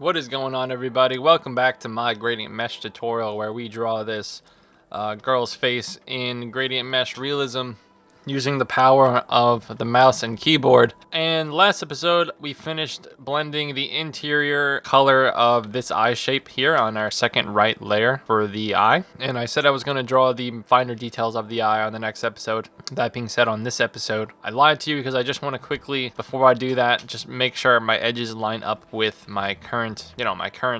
What is going on, everybody? Welcome back to my gradient mesh tutorial where we draw this girl's face in gradient mesh realism using the power of the mouse and keyboard. And last episode we finished blending the interior color of this eye shape here on our second right layer for the eye, and I said I was going to draw the finer details of the eye on the next episode. That being said, on this episode I lied to you because I just want to quickly, before I do that, just make sure my edges line up with my current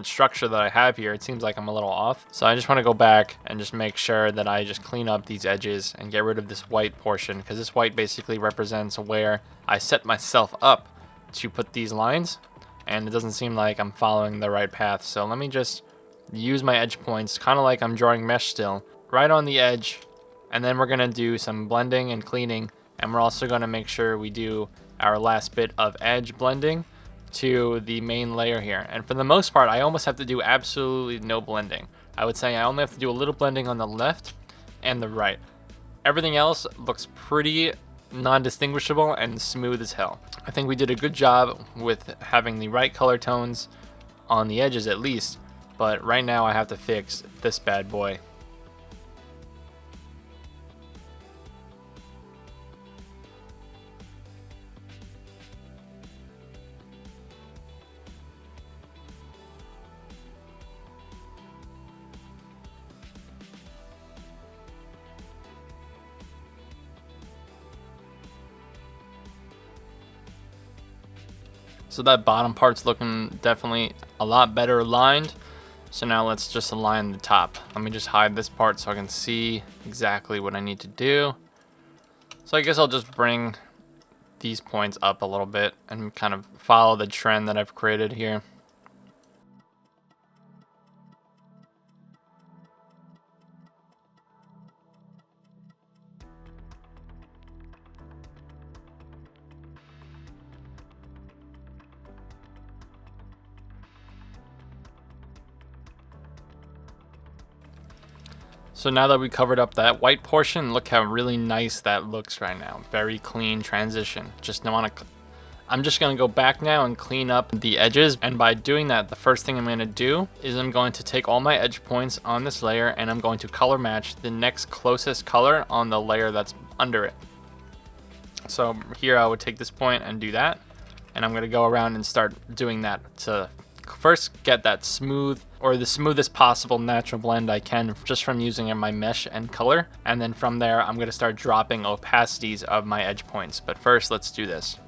structure that I have here. It seems like I'm a little off, so I just want to go back and just make sure that I just clean up these edges and get rid of this white portion, because this white basically represents where I set myself up to put these lines, and it doesn't seem like I'm following the right path. So let me just use my edge points kind of like I'm drawing mesh still, right on the edge, and then we're going to do some blending and cleaning, and we're also going to make sure we do our last bit of edge blending to the main layer here. And for the most part, I almost have to do absolutely no blending. I would say I only have to do a little blending on the left and the right. Everything else looks pretty non-distinguishable and smooth as hell. I think we did a good job with having the right color tones on the edges at least, but right now I have to fix this bad boy. So that bottom part's looking definitely a lot better aligned. So now let's just align the top. Let me just hide this part so I can see exactly what I need to do. So I guess I'll just bring these points up a little bit and kind of follow the trend that I've created here. So now that we covered up that white portion, look how really nice that looks right now. Very clean transition. I'm just gonna go back now and clean up the edges. And by doing that, the first thing I'm gonna do is I'm going to take all my edge points on this layer and I'm going to color match the next closest color on the layer that's under it. So here I would take this point and do that. And I'm gonna go around and start doing that to first get that smooth, or the smoothest possible natural blend I can just from using my mesh and color. And then from there, I'm going to start dropping opacities of my edge points. But first, let's do this.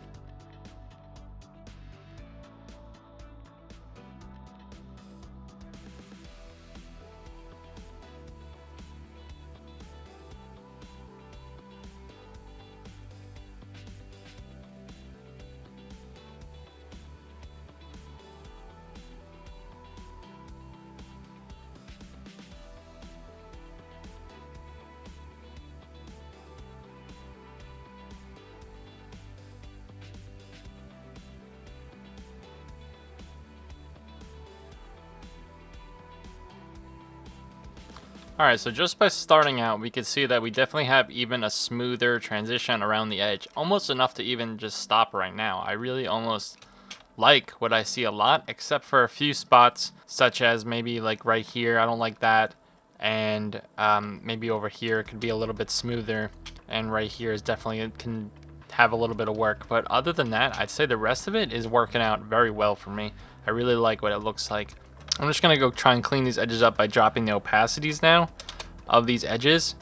Alright, so just by starting out, we can see that we definitely have even a smoother transition around the edge. Almost enough to even just stop right now. I really almost like what I see a lot, except for a few spots, such as maybe like right here, I don't like that. And maybe over here it could be a little bit smoother. And right here is definitely, it can have a little bit of work. But other than that, I'd say the rest of it is working out very well for me. I really like what it looks like. I'm just going to go try and clean these edges up by dropping the opacities now of these edges.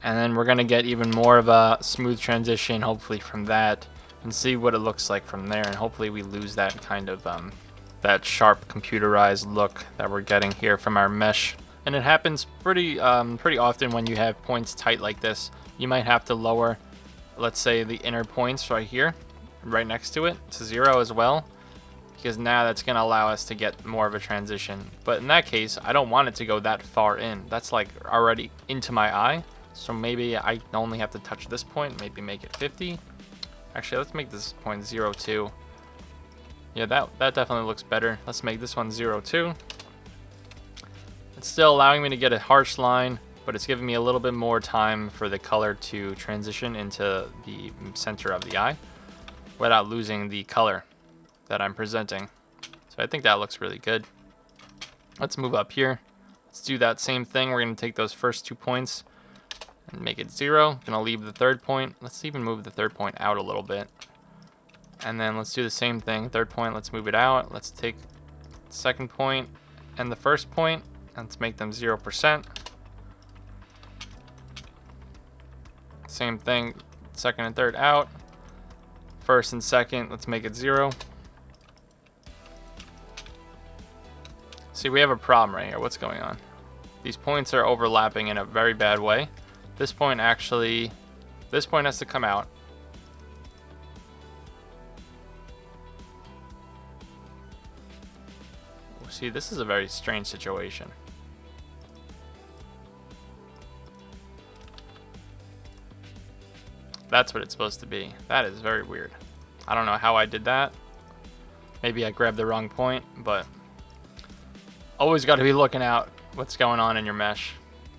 And then we're going to get even more of a smooth transition, hopefully, from that. And see what it looks like from there. And hopefully we lose that kind of, that sharp computerized look that we're getting here from our mesh. And it happens pretty often when you have points tight like this. You might have to lower, let's say, the inner points right here, right next to it, to 0 as well. Because now that's going to allow us to get more of a transition. But in that case, I don't want it to go that far in. That's like already into my eye. So maybe I only have to touch this point, maybe make it 50. Actually, let's make this point 0.2. Yeah, that definitely looks better. Let's make this one 0.2. It's still allowing me to get a harsh line, but it's giving me a little bit more time for the color to transition into the center of the eye without losing the color that I'm presenting. So I think that looks really good. Let's move up here. Let's do that same thing. We're going to take those first 2 points and make it 0. Going to leave the third point. Let's even move the third point out a little bit. And then let's do the same thing. Third point, let's move it out. Let's take the second point and the first point. Let's make them 0%. Same thing, second and third out. First and second, let's make it 0. See, we have a problem right here. What's going on? These points are overlapping in a very bad way. This point has to come out. See, this is a very strange situation. That's what it's supposed to be. That is very weird. I don't know how I did that. Maybe I grabbed the wrong point, but always got to be looking out what's going on in your mesh,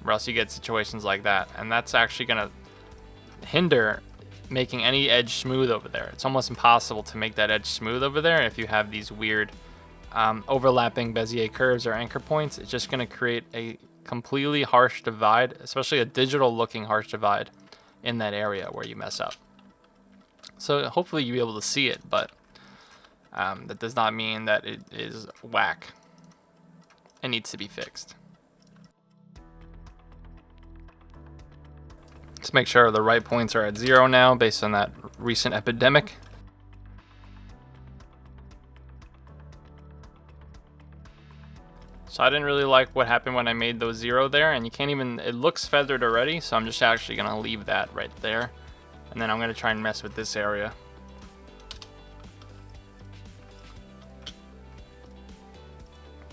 or else you get situations like that. And that's actually going to hinder making any edge smooth over there. It's almost impossible to make that edge smooth over there if you have these weird overlapping Bezier curves or anchor points. It's just going to create a completely harsh divide, especially a digital looking harsh divide in that area where you mess up. So hopefully you'll be able to see it, but that does not mean that it is whack. It needs to be fixed. Let's make sure the right points are at 0 now based on that recent epidemic. So I didn't really like what happened when I made those 0 there, and you can't even, it looks feathered already, so I'm just actually gonna leave that right there. And then I'm gonna try and mess with this area.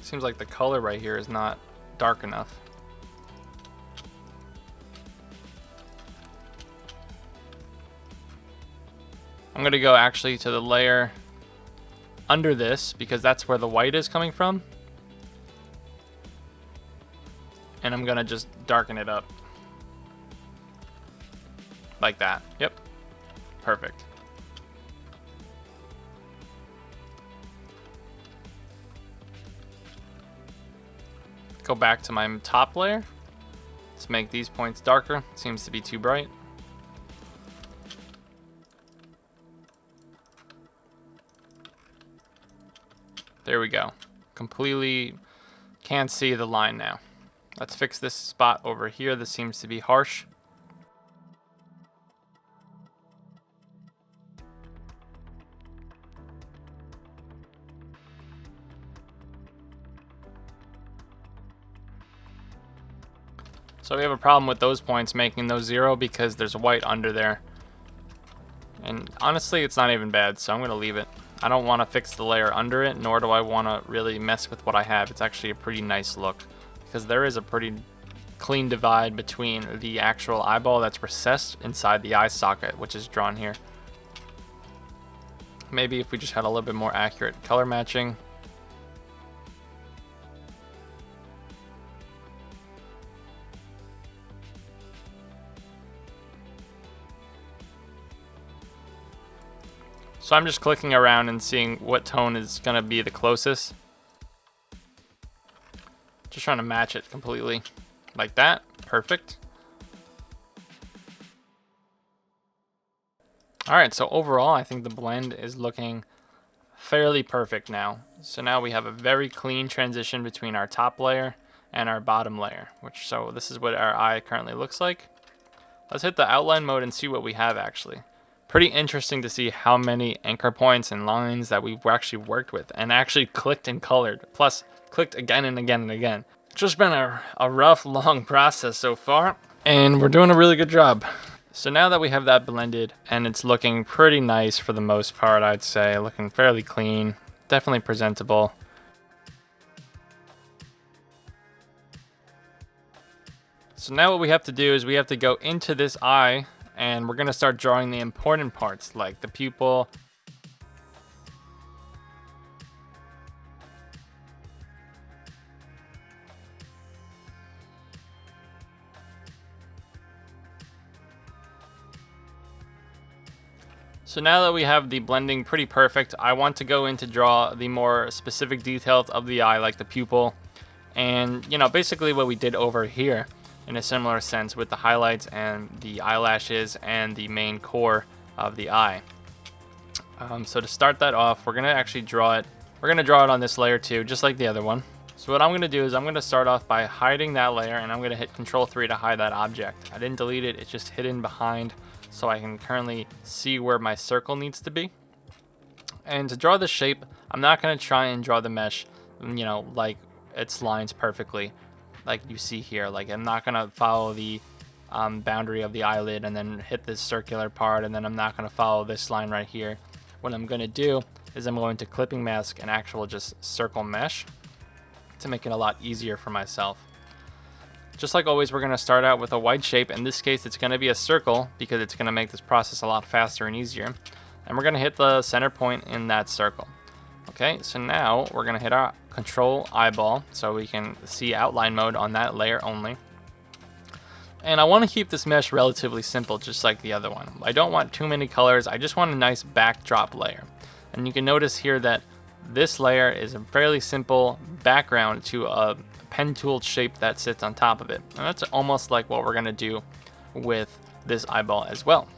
Seems like the color right here is not dark enough. I'm gonna go actually to the layer under this because that's where the white is coming from. And I'm gonna just darken it up. Like that. Yep. Perfect. Go back to my top layer. Let's make these points darker. Seems to be too bright. There we go. Completely can't see the line now. Let's fix this spot over here. This seems to be harsh. So we have a problem with those points making those 0 because there's white under there. And honestly, it's not even bad, so I'm going to leave it. I don't want to fix the layer under it, nor do I want to really mess with what I have. It's actually a pretty nice look because there is a pretty clean divide between the actual eyeball that's recessed inside the eye socket, which is drawn here. Maybe if we just had a little bit more accurate color matching. So I'm just clicking around and seeing what tone is going to be the closest. Just trying to match it completely. Like that. Perfect. Alright, so overall I think the blend is looking fairly perfect now. So now we have a very clean transition between our top layer and our bottom layer. So this is what our eye currently looks like. Let's hit the outline mode and see what we have actually. Pretty interesting to see how many anchor points and lines that we've actually worked with and actually clicked and colored, plus clicked again and again and again. It's just been a rough, long process so far, and we're doing a really good job. So now that we have that blended, and it's looking pretty nice for the most part, I'd say, looking fairly clean, definitely presentable. So now what we have to do is we have to go into this eye, and we're going to start drawing the important parts, like the pupil. So now that we have the blending pretty perfect, I want to go in to draw the more specific details of the eye, like the pupil, and basically what we did over here in a similar sense with the highlights and the eyelashes and the main core of the eye. So to start that off, we're gonna actually draw it. We're gonna draw it on this layer too, just like the other one. So what I'm gonna do is I'm gonna start off by hiding that layer, and I'm gonna hit Control 3 to hide that object. I didn't delete it, it's just hidden behind, so I can currently see where my circle needs to be. And to draw the shape, I'm not gonna try and draw the mesh, like its lines perfectly, like you see here. Like, I'm not gonna follow the boundary of the eyelid and then hit this circular part, and then I'm not gonna follow this line right here. What I'm gonna do is I'm going to clipping mask an actual just circle mesh to make it a lot easier for myself. Just like always, we're gonna start out with a white shape. In this case, it's gonna be a circle because it's gonna make this process a lot faster and easier. And we're gonna hit the center point in that circle. Okay, so now we're gonna hit our Control eyeball so we can see outline mode on that layer only. And I want to keep this mesh relatively simple, just like the other one. I don't want too many colors, I just want a nice backdrop layer. And you can notice here that this layer is a fairly simple background to a pen tool shape that sits on top of it. And that's almost like what we're gonna do with this eyeball as well.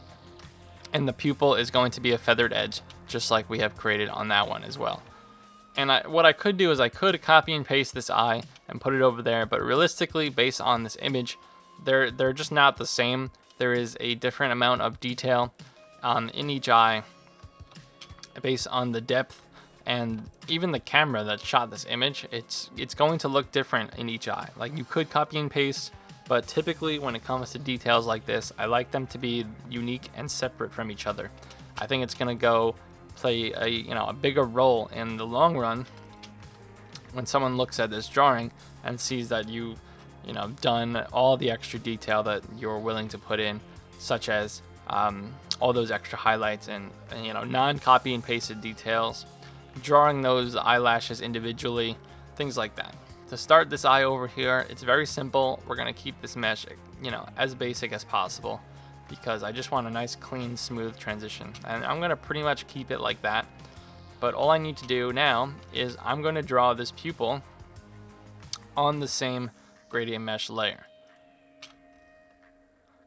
And the pupil is going to be a feathered edge, just like we have created on that one as well. And what I could do is I could copy and paste this eye and put it over there, but realistically, based on this image, they're just not the same. There is a different amount of detail in each eye based on the depth and even the camera that shot this image. It's going to look different in each eye. Like, you could copy and paste, but typically when it comes to details like this, I like them to be unique and separate from each other. I think it's gonna go play a bigger role in the long run when someone looks at this drawing and sees that you've done all the extra detail that you're willing to put in, such as all those extra highlights and non-copy and pasted details, drawing those eyelashes individually, things like that. To start this eye over here, it's very simple. We're gonna keep this mesh as basic as possible, because I just want a nice, clean, smooth transition. And I'm gonna pretty much keep it like that. But all I need to do now is I'm gonna draw this pupil on the same gradient mesh layer.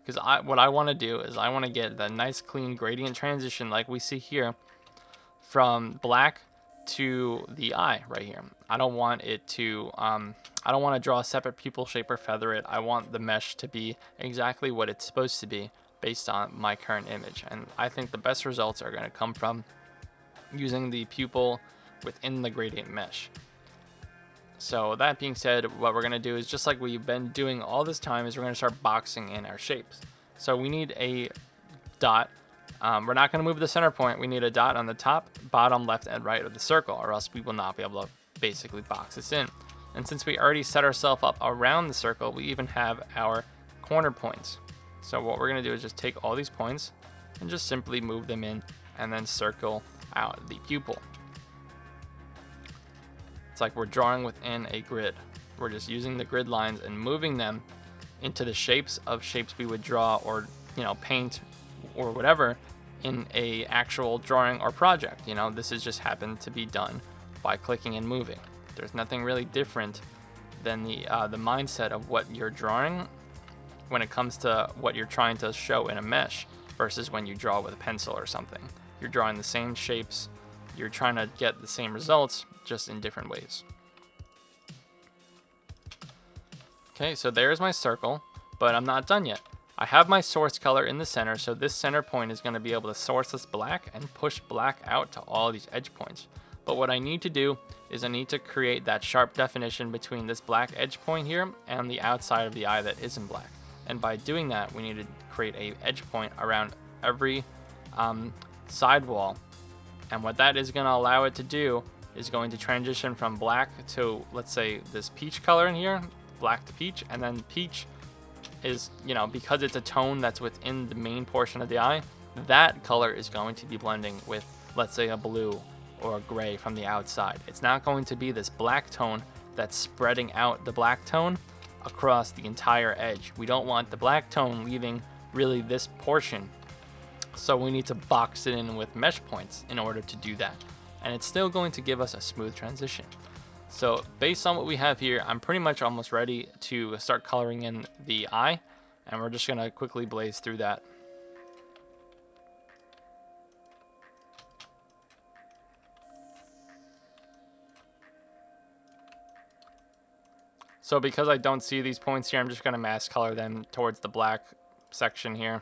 Because what I wanna do is I wanna get that nice, clean gradient transition like we see here from black to the eye right here. I don't want it to, I don't wanna draw a separate pupil shape or feather it. I want the mesh to be exactly what it's supposed to be, based on my current image. And I think the best results are going to come from using the pupil within the gradient mesh. So that being said, what we're going to do is, just like we've been doing all this time, is we're going to start boxing in our shapes. So we need a dot. We're not going to move the center point. We need a dot on the top, bottom, left, and right of the circle, or else we will not be able to basically box this in. And since we already set ourselves up around the circle, we even have our corner points. So what we're going to do is just take all these points and just simply move them in and then circle out the pupil. It's like we're drawing within a grid. We're just using the grid lines and moving them into the shapes we would draw or paint or whatever in a actual drawing or project. This has just happened to be done by clicking and moving. There's nothing really different than the mindset of what you're drawing when it comes to what you're trying to show in a mesh versus when you draw with a pencil or something. You're drawing the same shapes, you're trying to get the same results, just in different ways. Okay, so there's my circle, but I'm not done yet. I have my source color in the center, so this center point is going to be able to source this black and push black out to all these edge points. But what I need to do is I need to create that sharp definition between this black edge point here and the outside of the eye that isn't black. And by doing that, we need to create a edge point around every sidewall. And what that is going to allow it to do is going to transition from black to, let's say, this peach color in here, black to peach, and then peach is, because it's a tone that's within the main portion of the eye, that color is going to be blending with, let's say, a blue or a gray from the outside. It's not going to be this black tone that's spreading out the black tone across the entire edge. We don't want the black tone leaving really this portion So we need to box it in with mesh points in order to do that. And it's still going to give us a smooth transition. So based on what we have here, I'm pretty much almost ready to start coloring in the eye. And we're just gonna quickly blaze through that. So because I don't see these points here, I'm just gonna mask color them towards the black section here.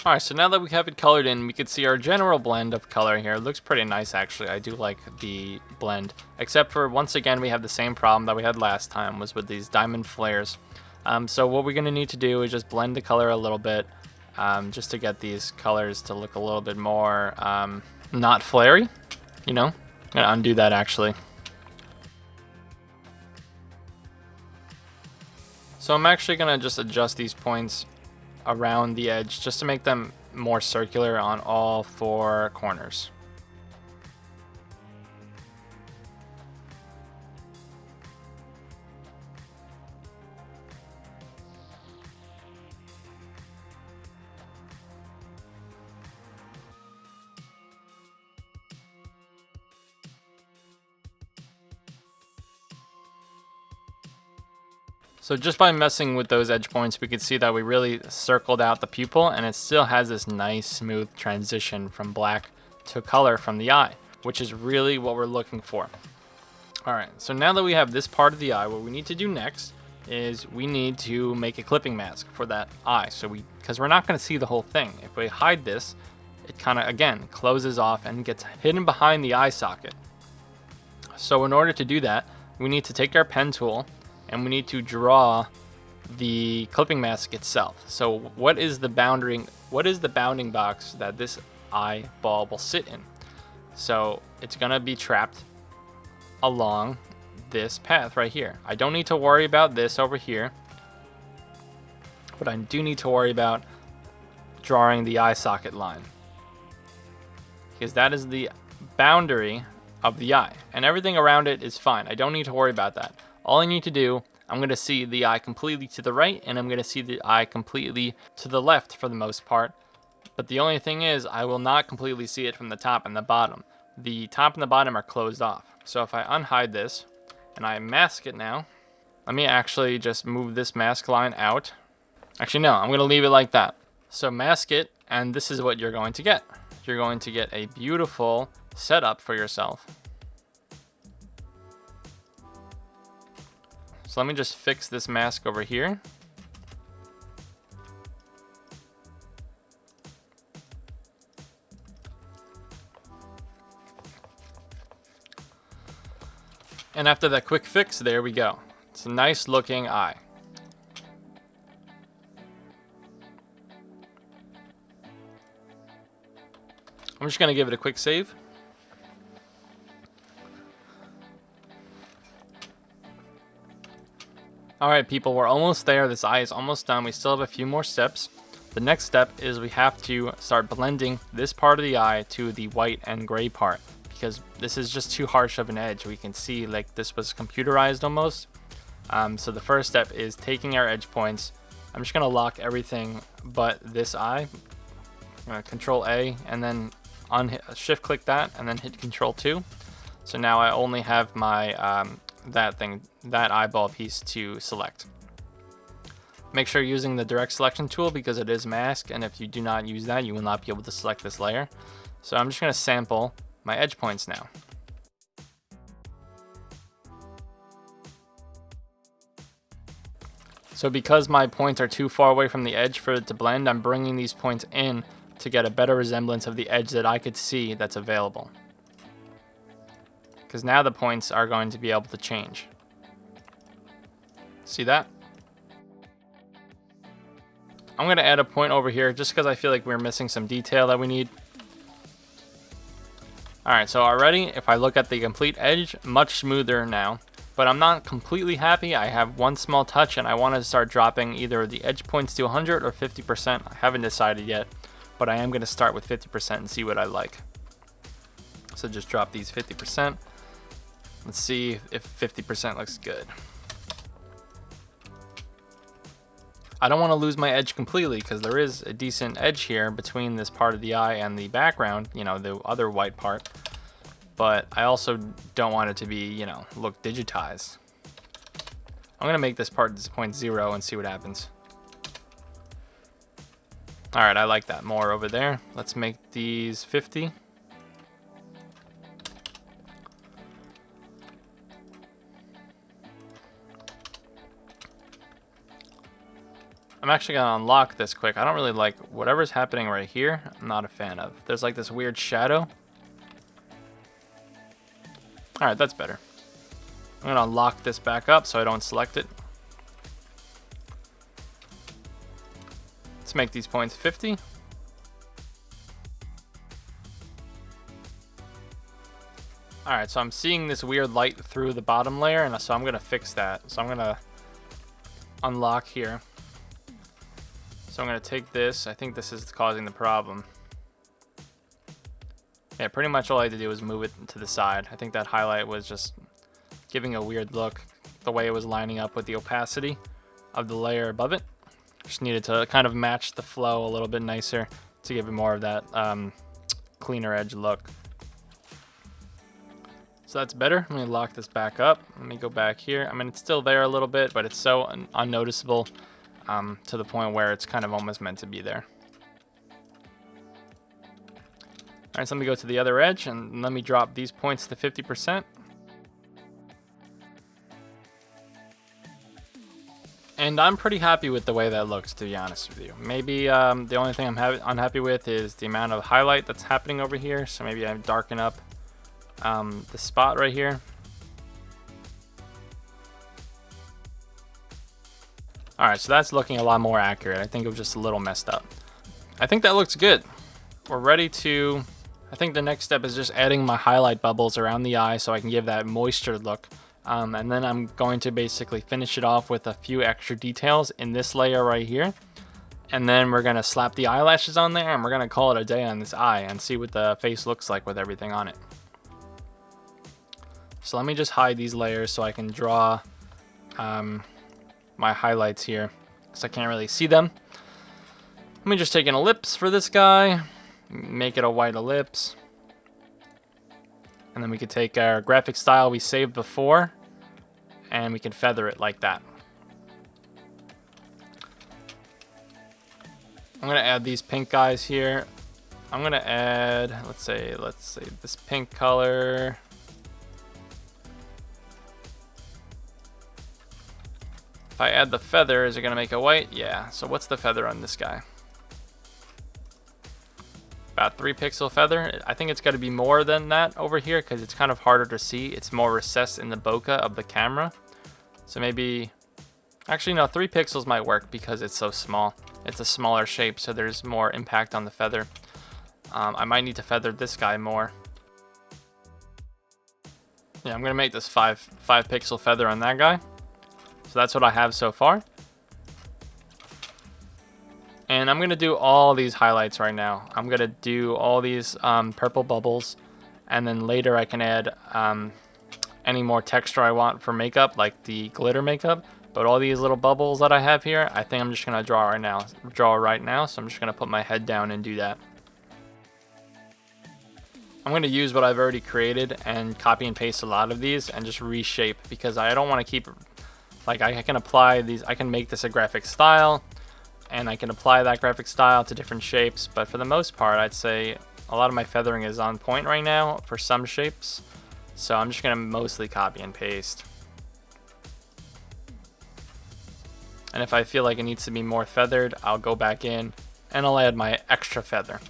Alright, so now that we have it colored in, we can see our general blend of color here. It looks pretty nice, actually. I do like the blend. Except for, once again, we have the same problem that we had last time, was with these diamond flares. So what we're going to need to do is just blend the color a little bit, just to get these colors to look a little bit more not flary, you know? I'm going to undo that, actually. So I'm actually going to just adjust these points around the edge just to make them more circular on all four corners. So just by messing with those edge points, we can see that we really circled out the pupil, and it still has this nice smooth transition from black to color from the eye, which is really what we're looking for. All right, so now that we have this part of the eye, what we need to do next is we need to make a clipping mask for that eye. Because we're not gonna see the whole thing. If we hide this, it kind of, again, closes off and gets hidden behind the eye socket. So in order to do that, we need to take our pen tool and we need to draw the clipping mask itself. So what is the bounding box that this eyeball will sit in? So it's gonna be trapped along this path right here. I don't need to worry about this over here, but I do need to worry about drawing the eye socket line, because that is the boundary of the eye, and everything around it is fine. I don't need to worry about that. All I need to do, I'm going to see the eye completely to the right, and I'm going to see the eye completely to the left for the most part. But the only thing is, I will not completely see it from the top and the bottom. The top and the bottom are closed off. So if I unhide this, and I mask it now, let me actually just move this mask line out. Actually, no, I'm going to leave it like that. So mask it, and this is what you're going to get. You're going to get a beautiful setup for yourself. So let me just fix this mask over here. And after that quick fix, there we go. It's a nice looking eye. I'm just gonna give it a quick save. Alright people, we're almost there. This eye is almost done. We still have a few more steps. The next step is we have to start blending this part of the eye to the white and gray part, because this is just too harsh of an edge. We can see like this was computerized almost. So the first step is taking our edge points. I'm just gonna lock everything but this eye. I'm gonna Control A and then shift click that and then hit Control 2. So now I only have my that eyeball piece to select. Make sure you're using the direct selection tool because it is masked, and if you do not use that, you will not be able to select this layer. So I'm just going to sample my edge points now. So because my points are too far away from the edge for it to blend, I'm bringing these points in to get a better resemblance of the edge that I could see that's available. Because now the points are going to be able to change. See that? I'm going to add a point over here just because I feel like we're missing some detail that we need. Alright, so already, if I look at the complete edge, much smoother now. but I'm not completely happy. I have one small touch, and I want to start dropping either the edge points to 100 or 50%. I haven't decided yet, but I am going to start with 50% and see what I like. So just drop these 50%. Let's see if 50% looks good. I don't want to lose my edge completely because there is a decent edge here between this part of the eye and the background, you know, the other white part. But I also don't want it to be, you know, look digitized. I'm going to make this part 0.0 and see what happens. All right, I like that more over there. Let's make these 50. I'm actually going to unlock this quick. I don't really like whatever's happening right here. I'm not a fan of. There's like this weird shadow. All right, that's better. I'm going to unlock this back up so I don't select it. Let's make these points 50. All right, so I'm seeing this weird light through the bottom layer, and so I'm going to fix that. So I'm going to unlock here. So I'm going to take this. I think this is causing the problem. Yeah, pretty much all I had to do was move it to the side. I think that highlight was just giving a weird look, the way it was lining up with the opacity of the layer above it. Just needed to kind of match the flow a little bit nicer to give it more of that cleaner edge look. So that's better. Let me lock this back up. Let me go back here. I mean, it's still there a little bit, but it's so unnoticeable to the point where it's kind of almost meant to be there. All right, so let me go to the other edge and let me drop these points to 50%. And I'm pretty happy with the way that looks, to be honest with you. Maybe the only thing I'm unhappy with is the amount of highlight that's happening over here. So maybe I darken up the spot right here. All right, so that's looking a lot more accurate. I think it was just a little messed up. I think that looks good. We're ready to, I think the next step is just adding my highlight bubbles around the eye so I can give that moisture look. And then I'm going to basically finish it off with a few extra details in this layer right here. And then we're gonna slap the eyelashes on there and we're gonna call it a day on this eye and see what the face looks like with everything on it. So let me just hide these layers so I can draw my highlights here, because I can't really see them. Let me just take an ellipse for this guy, make it a white ellipse. And then we could take our graphic style we saved before and we can feather it like that. I'm gonna add these pink guys here. I'm gonna add, let's say this pink color. If I add the feather, is it gonna make it white? Yeah, so what's the feather on this guy? About 3 pixel feather. I think it's gotta be more than that over here because it's kind of harder to see. It's more recessed in the bokeh of the camera. So maybe, actually no, 3 pixels might work because it's so small. It's a smaller shape, so there's more impact on the feather. I might need to feather this guy more. Yeah, I'm gonna make this 5 pixel feather on that guy. So that's what I have so far. And I'm gonna do all these highlights right now. I'm gonna do all these purple bubbles, and then later I can add any more texture I want for makeup, like the glitter makeup. But all these little bubbles that I have here, I think I'm just gonna draw right now. So I'm just gonna put my head down and do that. I'm gonna use what I've already created and copy and paste a lot of these and just reshape, because I don't want to keep, like, I can apply these, I can make this a graphic style and I can apply that graphic style to different shapes, but for the most part I'd say a lot of my feathering is on point right now for some shapes, so I'm just gonna mostly copy and paste. And if I feel like it needs to be more feathered, I'll go back in and I'll add my extra feather.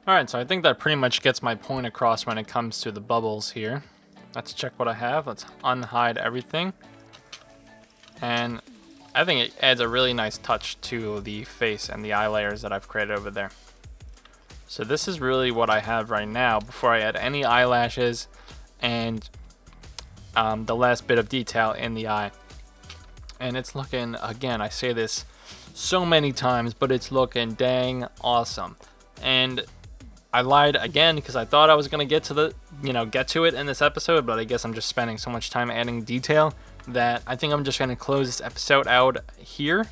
Alright, so I think that pretty much gets my point across when it comes to the bubbles here. Let's check what I have. Let's unhide everything. And I think it adds a really nice touch to the face and the eye layers that I've created over there. So this is really what I have right now before I add any eyelashes and the last bit of detail in the eye. And it's looking, again, I say this so many times, but it's looking dang awesome. And I lied again because I thought I was going to get to it in this episode, but I guess I'm just spending so much time adding detail that I think I'm just going to close this episode out here.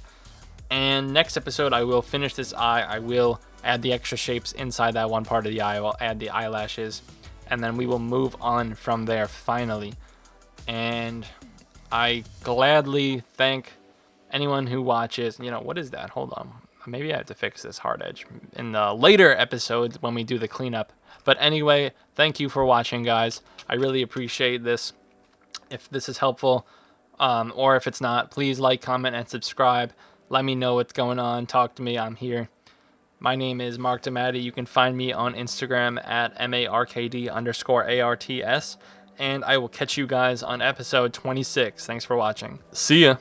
And next episode, I will finish this eye. I will add the extra shapes inside that one part of the eye. I'll add the eyelashes, and then we will move on from there finally. And I gladly thank anyone who watches. What is that? Hold on. Maybe I have to fix this hard edge in the later episodes when we do the cleanup. But anyway, thank you for watching, guys. I really appreciate this. If this is helpful, or if it's not, please like, comment, and subscribe. Let me know what's going on. Talk to me. I'm here. My name is Mark DiMattei. You can find me on Instagram at MARKD_ARTS. And I will catch you guys on episode 26. Thanks for watching. See ya.